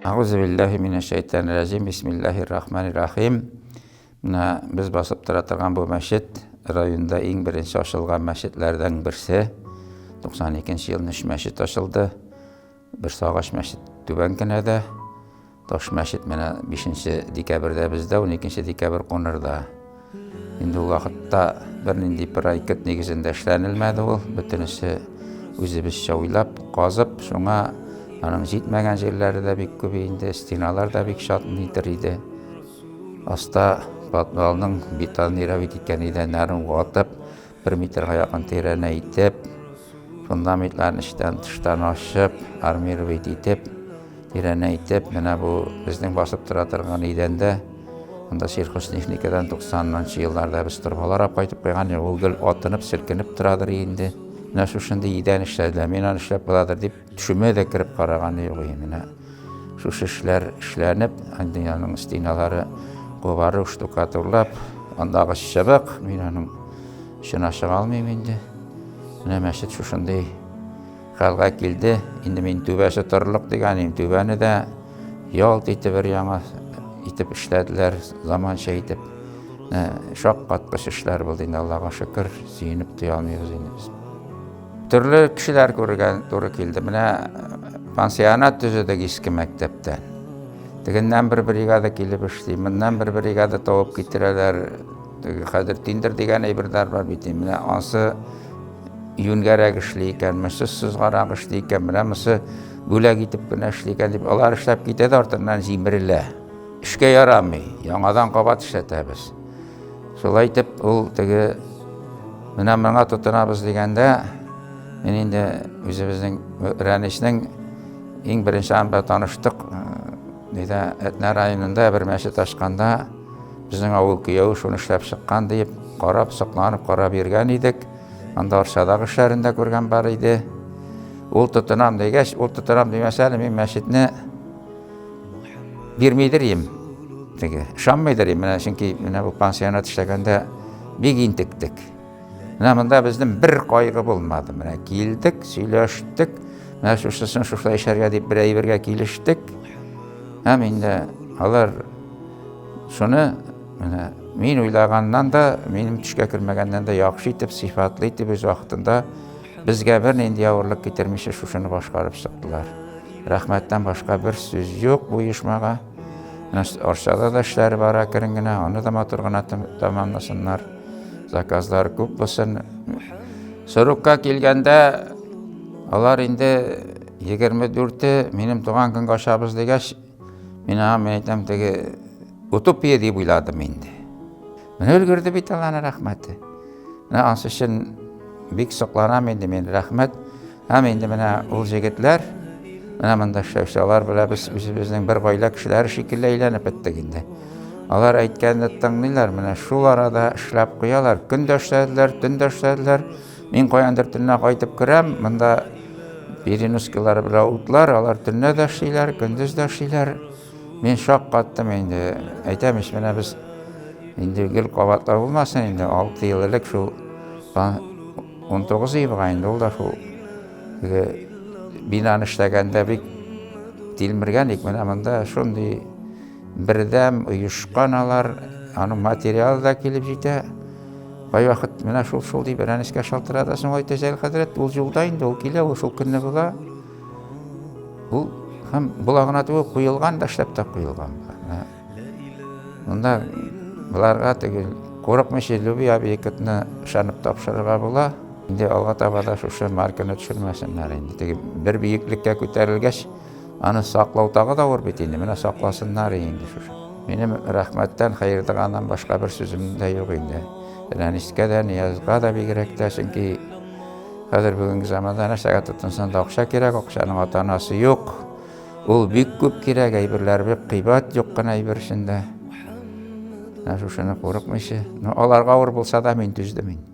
Аузубиллахи минашшайтанирражим. Бисмиллахиррахманиррахим. Мына біз басып тора торган бу мәчет районда иң беренче ачылган мәчетләрдән берсе. 92 елда 3 мәчет ачылды. Бер сагач мәчет түбән кенәдә. Таш мәчет менә 5 декабрьдә бездә, 12 декабрь Кунырда. Инде ул вакытта бернинди проект нигезендә эшләнелмәде ул. Бөтенесе үзебезчә уйлап, казып, шуңа аның җитмәгән җирләре дә бик күп инде, стеналар да бик шат нидер иде. Аста подвалның бетонировать иткән идәннәрен ватып, 1 метрга якын тирәнә итеп, фундаментларны эчтән тыштан ачып, армировать итеп, тирәнә итеп, менә бу безнең басып тора торган идәндә, анда сельхозтехникадан 90-нчы елларда без торбалар кайтып куйган, ул гел атынып, селкенеп торадыр инде. Менә шушындай идән эшләделәр, мин аны эшләп буладыр дип төшемә дә кирип караган юк инде. Шушы эшләр эшләнеп, анда аның стеналары кубарып, штукатурлап, андагы чыбык, мин аның эченә чыга алмыйм инде. Менә мәчет шушындай хәлгә килде. Инде мин түбәсе торлык дигән, түбәне дә ялт итеп бер яңа итеп эшләделәр, заманча итеп. Шаккаткыч эшләр булды инде, Аллага шөкер, сөенеп туя алмыйбыз инде без. Төрле кешеләр күргән туры килде. Менә пансионат төзедек иске мәктәптән. Тегеннән бер бригада килеп эшли, моннан бер бригада табып китерәләр. Хәзер тиндер дигән әйберләр бар бит. Менә ансы юнгәрәк эшли икән, мысы сызгарак эшли икән, менә мысы бүләк итеп кенә эшли икән дип, алар эшләп китә дә артыннан җимерелә. Эшкә ярамый, яңадан кабат эшләтәбез. Шулай итеп, ул теге менә моңа тотынабыз дигәндә, мен инде үзебезнең Рәнешнең иң беренче анда таныштык. Диде, Әтнә районында бер мәчет ачканда, безнең авыл кияү шуны эшләп чыккан дип, карап, сокланып карап йөргән идек. Анда Арчадагы эшләрендә күргән бар иде. Ул тотынам дигәч, ул тотынам димәсә, мин мәчетне бирмидер идем. Теге, ышанмыйдыр идем. Менә чөнки менә бу пансионат эшләгәндә бик интектек. Менә монда безнең бер кайгы булмады. Менә килдек, сөйләштек. Менә шушысын шушылай эшләргә дип бер әйбергә килештек. Һәм инде алар шуны менә мин уйлаганнан да, минем төшкә кермәгәннән дә яхшы итеп, сыйфатлы итеп үз вакытында безгә бернинди авырлык китермичә шушыны башкарып чыктылар. Рәхмәттән башка бер сүз юк бу оешмага. Арчада да эшләре бара керен генә, аны да матур гына тамамласыннар. Заказлар күп булсын. Сорокка килгәндә алар инде 24 минем туган көнгә ашабыз дигәч, мин әйтәм, теге утопия дип уйладым инде. Менә өлгерде бит Алланың рәхмәте. Менә ансы өчен бик сокланам инде мин, рәхмәт. Һәм инде менә ул җегетләр, менә монда эшләүчеләр белән без үзебезнең бер гаилә кешеләре шикелле әйләнеп беттек инде. Алар әйткәнне тыңлыйлар, менә шул арада эшләп куялар. Көн дә эшләделәр, төн дә эшләделәр. Мин каяндыр төнлә кайтып керәм, монда переноскалар белән утлар, алар төнлә дә эшлиләр, көндез дә эшлиләр. Мин шаккаттым инде. Әйтәм, менә без инде гел кабатлар булмасын инде, 6 ел элек шул 19 елга инде ул да шул бинаны эшләгәндә бик тилмергән ик. Менә монда шундый бердәм оешкан алар, аның материалы да килеп җитә. Кай вакыт менә шул дип Рәнескә шалтыратасың, ай Тәҗәл хәзрәт, ул юлда инде, ул килә, ул шул көнне була. Ул һәм булагына түгел куелган да, эшләп тә куелган. Монда буларга теге курыкмыйча любой объектны ышанып тапшырырга була. Инде алга таба да шушы марканы төшермәсеннәр инде. Теге бер биеклеккә күтәрелгәч, аны саклау тагы да авыр бит инде. Менә сакласыннар инде шушы. Минем рәхмәттән, хәердәганнан башка бер сүзем дә юк инде. Рәнискә дә, Ниязга да бигрәк тә, чөнки хәзер бүгенге заманда нәрсәгә тотынсаң да акча кирәк, акчаның ата-анасы юк. Ул бик күп кирәк, әйберләр бик кыйбат юк кына әйбер эчендә. Шушыны курыкмыйча, аларга авыр булса да мин түздем инде.